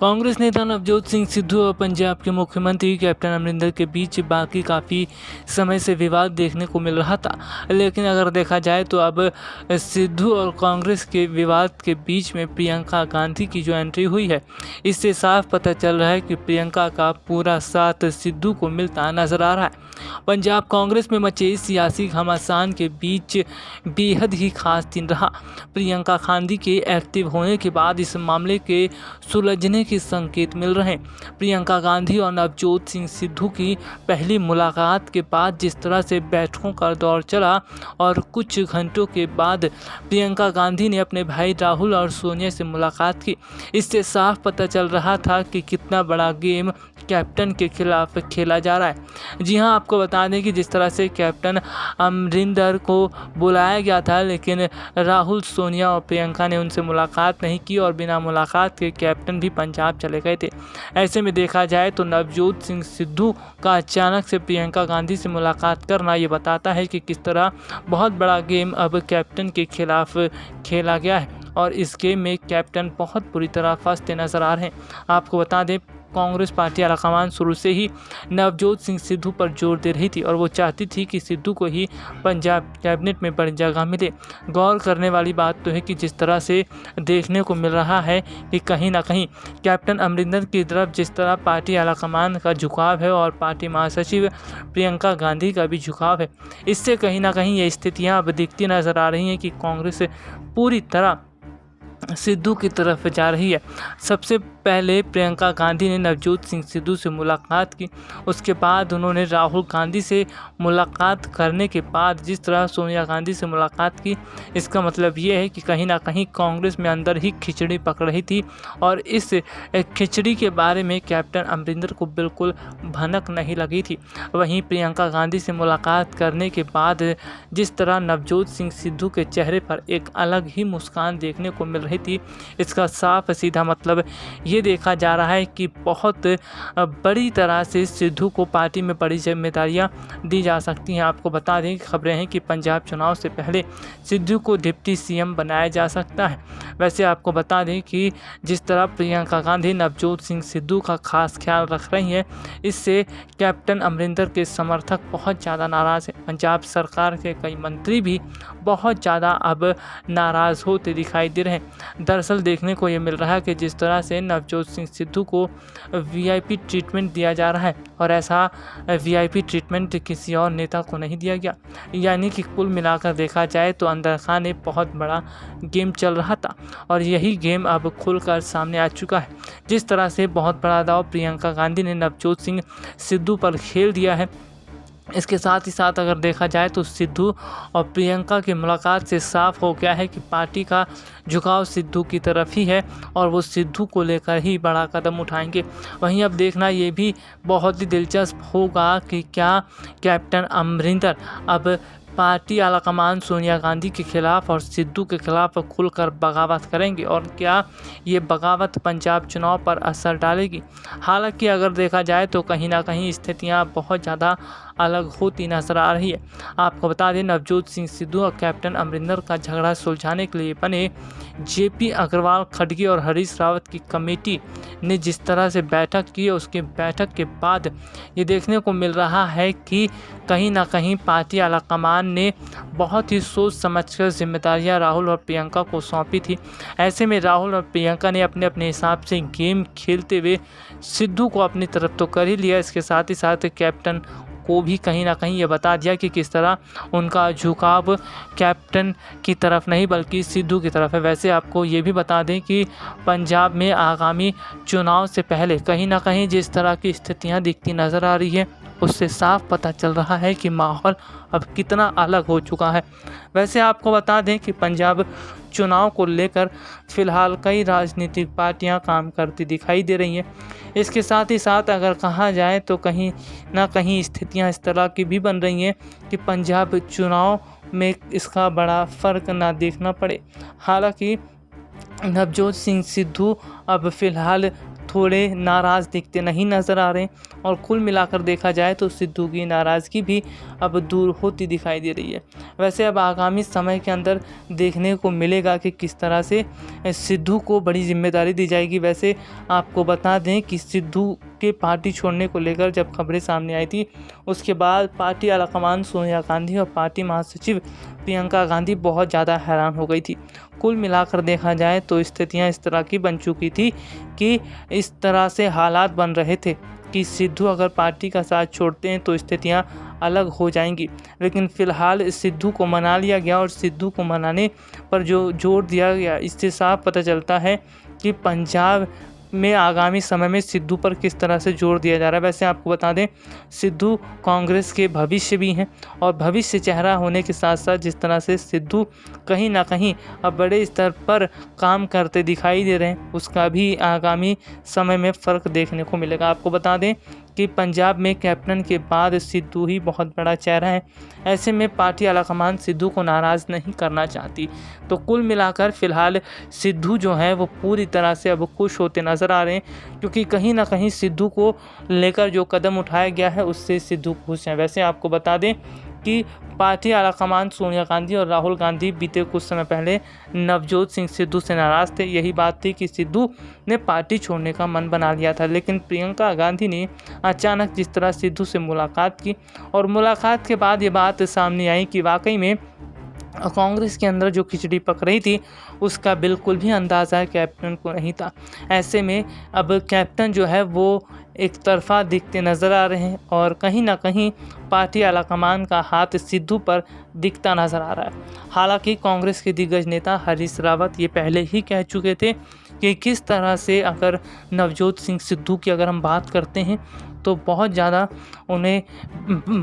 कांग्रेस नेता नवजोत सिंह सिद्धू और पंजाब के मुख्यमंत्री कैप्टन अमरिंदर के बीच बाकी काफ़ी समय से विवाद देखने को मिल रहा था। लेकिन अगर देखा जाए तो अब सिद्धू और कांग्रेस के विवाद के बीच में प्रियंका गांधी की जो एंट्री हुई है, इससे साफ पता चल रहा है कि प्रियंका का पूरा साथ सिद्धू को मिलता नजर आ रहा है। पंजाब कांग्रेस में मचे सियासी घमासान के बीच बेहद ही खास दिन रहा। प्रियंका गांधी के एक्टिव होने के बाद इस मामले के सुलझने के संकेत मिल रहे हैं। प्रियंका गांधी और नवजोत सिंह सिद्धू की पहली मुलाकात के बाद जिस तरह से बैठकों का दौर चला और कुछ घंटों के बाद प्रियंका गांधी ने अपने भाई राहुल और सोनिया से मुलाकात की, इससे साफ पता चल रहा था कि कितना बड़ा गेम कैप्टन के खिलाफ खेला जा रहा है। जी हां, आपको बता दें कि जिस तरह से कैप्टन अमरिंदर को बुलाया गया था, लेकिन राहुल, सोनिया और प्रियंका ने उनसे मुलाकात नहीं की और बिना मुलाकात के कैप्टन भी पंजाब चले गए थे। ऐसे में देखा जाए तो नवजोत सिंह सिद्धू का अचानक से प्रियंका गांधी से मुलाकात करना ये बताता है कि किस तरह बहुत बड़ा गेम अब कैप्टन के खिलाफ खेला गया है और इस गेम में कैप्टन बहुत बुरी तरह फंसते नजर आ रहे हैं। आपको बता दें, कांग्रेस पार्टी आलाकमान शुरू से ही नवजोत सिंह सिद्धू पर जोर दे रही थी और वो चाहती थी कि सिद्धू को ही पंजाब कैबिनेट में बड़ी जगह मिले। गौर करने वाली बात तो है कि जिस तरह से देखने को मिल रहा है कि कहीं ना कहीं कैप्टन अमरिंदर की तरफ जिस तरह पार्टी आलाकमान का झुकाव है और पार्टी महासचिव प्रियंका गांधी का भी झुकाव है, इससे कहीं ना कहीं ये स्थितियाँ अब दिखती नजर आ रही हैं कि कांग्रेस पूरी तरह सिद्धू की तरफ जा रही है। सबसे पहले प्रियंका गांधी ने नवजोत सिंह सिद्धू से मुलाकात की, उसके बाद उन्होंने राहुल गांधी से मुलाकात करने के बाद जिस तरह सोनिया गांधी से मुलाकात की, इसका मतलब ये है कि कहीं ना कहीं कांग्रेस में अंदर ही खिचड़ी पक रही थी और इस खिचड़ी के बारे में कैप्टन अमरिंदर को बिल्कुल भनक नहीं लगी थी। वहीं प्रियंका गांधी से मुलाकात करने के बाद जिस तरह नवजोत सिंह सिद्धू के चेहरे पर एक अलग ही मुस्कान देखने को मिल रही थी, इसका साफ सीधा मतलब ये देखा जा रहा है कि बहुत बड़ी तरह से सिद्धू को पार्टी में बड़ी जिम्मेदारियां दी जा सकती हैं। आपको बता दें कि खबरें हैं कि पंजाब चुनाव से पहले सिद्धू को डिप्टी सीएम बनाया जा सकता है। वैसे आपको बता दें कि जिस तरह प्रियंका गांधी नवजोत सिंह सिद्धू का खास ख्याल रख रही हैं, इससे कैप्टन अमरिंदर के समर्थक बहुत ज़्यादा नाराज़ हैं। पंजाब सरकार के कई मंत्री भी बहुत ज़्यादा अब नाराज़ होते दिखाई दे रहे हैं। दरअसल देखने को ये मिल रहा है कि जिस तरह से नवजोत सिंह सिद्धू को वीआईपी ट्रीटमेंट दिया जा रहा है और ऐसा वीआईपी ट्रीटमेंट किसी और नेता को नहीं दिया गया, यानी कि कुल मिलाकर देखा जाए तो अंदर खाने बहुत बड़ा गेम चल रहा था और यही गेम अब खुलकर सामने आ चुका है। जिस तरह से बहुत बड़ा दाव प्रियंका गांधी ने नवजोत सिंह सिद्धू पर खेल दिया है, इसके साथ ही साथ अगर देखा जाए तो सिद्धू और प्रियंका की मुलाकात से साफ हो गया है कि पार्टी का झुकाव सिद्धू की तरफ ही है और वो सिद्धू को लेकर ही बड़ा कदम उठाएंगे। वहीं अब देखना ये भी बहुत ही दिलचस्प होगा कि क्या कैप्टन अमरिंदर अब पार्टी आलाकमान सोनिया गांधी के खिलाफ और सिद्धू के खिलाफ खुलकर बगावत करेंगे और क्या ये बगावत पंजाब चुनाव पर असर डालेगी। हालांकि अगर देखा जाए तो कहीं ना कहीं स्थितियां बहुत ज़्यादा अलग होती नजर आ रही है। आपको बता दें, नवजोत सिंह सिद्धू और कैप्टन अमरिंदर का झगड़ा सुलझाने के लिए बने जेपी अग्रवाल, खड़गे और हरीश रावत की कमेटी ने जिस तरह से बैठक की, उसके बैठक के बाद ये देखने को मिल रहा है कि कहीं ना कहीं पार्टी आलाकमान ने बहुत ही सोच समझकर जिम्मेदारियां राहुल और प्रियंका को सौंपी थी। ऐसे में राहुल और प्रियंका ने अपने अपने हिसाब से गेम खेलते हुए सिद्धू को अपनी तरफ तो कर ही लिया, इसके साथ ही साथ कैप्टन को भी कहीं ना कहीं ये बता दिया कि किस तरह उनका झुकाव कैप्टन की तरफ नहीं बल्कि सिद्धू की तरफ है। वैसे आपको ये भी बता दें कि पंजाब में आगामी चुनाव से पहले कहीं ना कहीं जिस तरह की स्थितियां दिखती नज़र आ रही है, उससे साफ पता चल रहा है कि माहौल अब कितना अलग हो चुका है। वैसे आपको बता दें कि पंजाब चुनाव को लेकर फ़िलहाल कई राजनीतिक पार्टियां काम करती दिखाई दे रही हैं। इसके साथ ही साथ अगर कहा जाए तो कहीं ना कहीं स्थितियां इस तरह की भी बन रही हैं कि पंजाब चुनाव में इसका बड़ा फ़र्क ना देखना पड़े। हालांकि नवजोत सिंह सिद्धू अब फ़िलहाल थोड़े नाराज़ दिखते नहीं नज़र आ रहे हैं और कुल मिलाकर देखा जाए तो सिद्धू की नाराज़गी भी अब दूर होती दिखाई दे रही है। वैसे अब आगामी समय के अंदर देखने को मिलेगा कि किस तरह से सिद्धू को बड़ी जिम्मेदारी दी जाएगी। वैसे आपको बता दें कि सिद्धू के पार्टी छोड़ने को लेकर जब खबरें सामने आई थी, उसके बाद पार्टी आलाकमान सोनिया गांधी और पार्टी महासचिव प्रियंका गांधी बहुत ज़्यादा हैरान हो गई थी। कुल मिलाकर देखा जाए तो स्थितियां इस तरह की बन चुकी थी कि इस तरह से हालात बन रहे थे कि सिद्धू अगर पार्टी का साथ छोड़ते हैं तो स्थितियां अलग हो जाएंगी। लेकिन फ़िलहाल सिद्धू को मना लिया गया और सिद्धू को मनाने पर जो जोर दिया गया, इससे साफ पता चलता है कि पंजाब में आगामी समय में सिद्धू पर किस तरह से जोर दिया जा रहा है। वैसे आपको बता दें, सिद्धू कांग्रेस के भविष्य भी हैं और भविष्य चेहरा होने के साथ साथ जिस तरह से सिद्धू कहीं ना कहीं अब बड़े स्तर पर काम करते दिखाई दे रहे हैं, उसका भी आगामी समय में फ़र्क देखने को मिलेगा। आपको बता दें कि पंजाब में कैप्टन के बाद सिद्धू ही बहुत बड़ा चेहरा है। ऐसे में पार्टी आलाकमान सिद्धू को नाराज़ नहीं करना चाहती। तो कुल मिलाकर फ़िलहाल सिद्धू जो है वो पूरी तरह से अब खुश होते नज़र आ रहे हैं, क्योंकि कहीं ना कहीं सिद्धू को लेकर जो कदम उठाया गया है उससे सिद्धू खुश हैं। वैसे आपको बता दें कि पार्टी आलाकमान सोनिया गांधी और राहुल गांधी बीते कुछ समय पहले नवजोत सिंह सिद्धू से नाराज़ थे। यही बात थी कि सिद्धू ने पार्टी छोड़ने का मन बना लिया था, लेकिन प्रियंका गांधी ने अचानक जिस तरह सिद्धू से मुलाकात की और मुलाकात के बाद ये बात सामने आई कि वाकई में कांग्रेस के अंदर जो खिचड़ी पक रही थी उसका बिल्कुल भी अंदाज़ा कैप्टन को नहीं था। ऐसे में अब कैप्टन जो है वो एक तरफा दिखते नज़र आ रहे हैं और कहीं ना कहीं पार्टी आलाकमान का हाथ सिद्धू पर दिखता नज़र आ रहा है। हालांकि कांग्रेस के दिग्गज नेता हरीश रावत ये पहले ही कह चुके थे कि किस तरह से अगर नवजोत सिंह सिद्धू की अगर हम बात करते हैं तो बहुत ज़्यादा उन्हें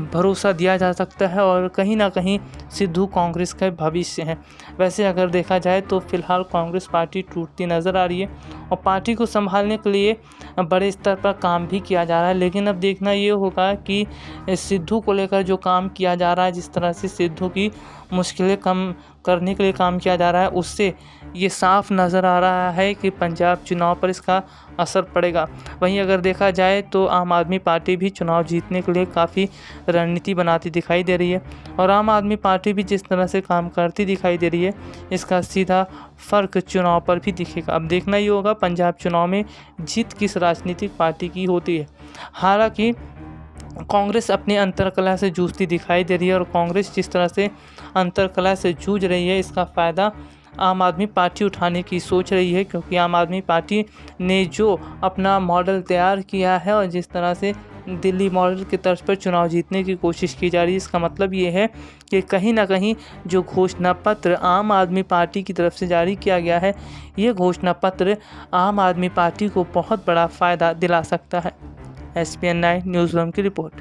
भरोसा दिया जा सकता है और कहीं ना कहीं सिद्धू कांग्रेस का भविष्य है। वैसे अगर देखा जाए तो फिलहाल कांग्रेस पार्टी टूटती नज़र आ रही है और पार्टी को संभालने के लिए बड़े स्तर पर काम भी किया जा रहा है। लेकिन अब देखना ये होगा कि सिद्धू को लेकर जो काम किया जा रहा है, जिस तरह से सिद्धू की मुश्किलें कम करने के लिए काम किया जा रहा है, उससे ये साफ नज़र आ रहा है कि पंजाब चुनाव पर इसका असर पड़ेगा। वहीं अगर देखा जाए तो आम आदमी पार्टी भी चुनाव जीतने के लिए काफ़ी रणनीति बनाती दिखाई दे रही है और आम आदमी पार्टी भी जिस तरह से काम करती दिखाई दे रही है, इसका सीधा फ़र्क चुनाव पर भी दिखेगा। अब देखना ही होगा पंजाब चुनाव में जीत किस राजनीतिक पार्टी की होती है। हालांकि कांग्रेस अपने अंतरकलह से जूझती दिखाई दे रही है और कांग्रेस जिस तरह से अंतरकलह से जूझ रही है, इसका फ़ायदा आम आदमी पार्टी उठाने की सोच रही है, क्योंकि आम आदमी पार्टी ने जो अपना मॉडल तैयार किया है और जिस तरह से दिल्ली मॉडल की तर्ज पर चुनाव जीतने की कोशिश की जा रही है, इसका मतलब ये है कि कहीं ना कहीं जो घोषणा पत्र आम आदमी पार्टी की तरफ से जारी किया गया है, ये घोषणा पत्र आम आदमी पार्टी को बहुत बड़ा फ़ायदा दिला सकता है। SPN 9 न्यूज़ रूम की रिपोर्ट।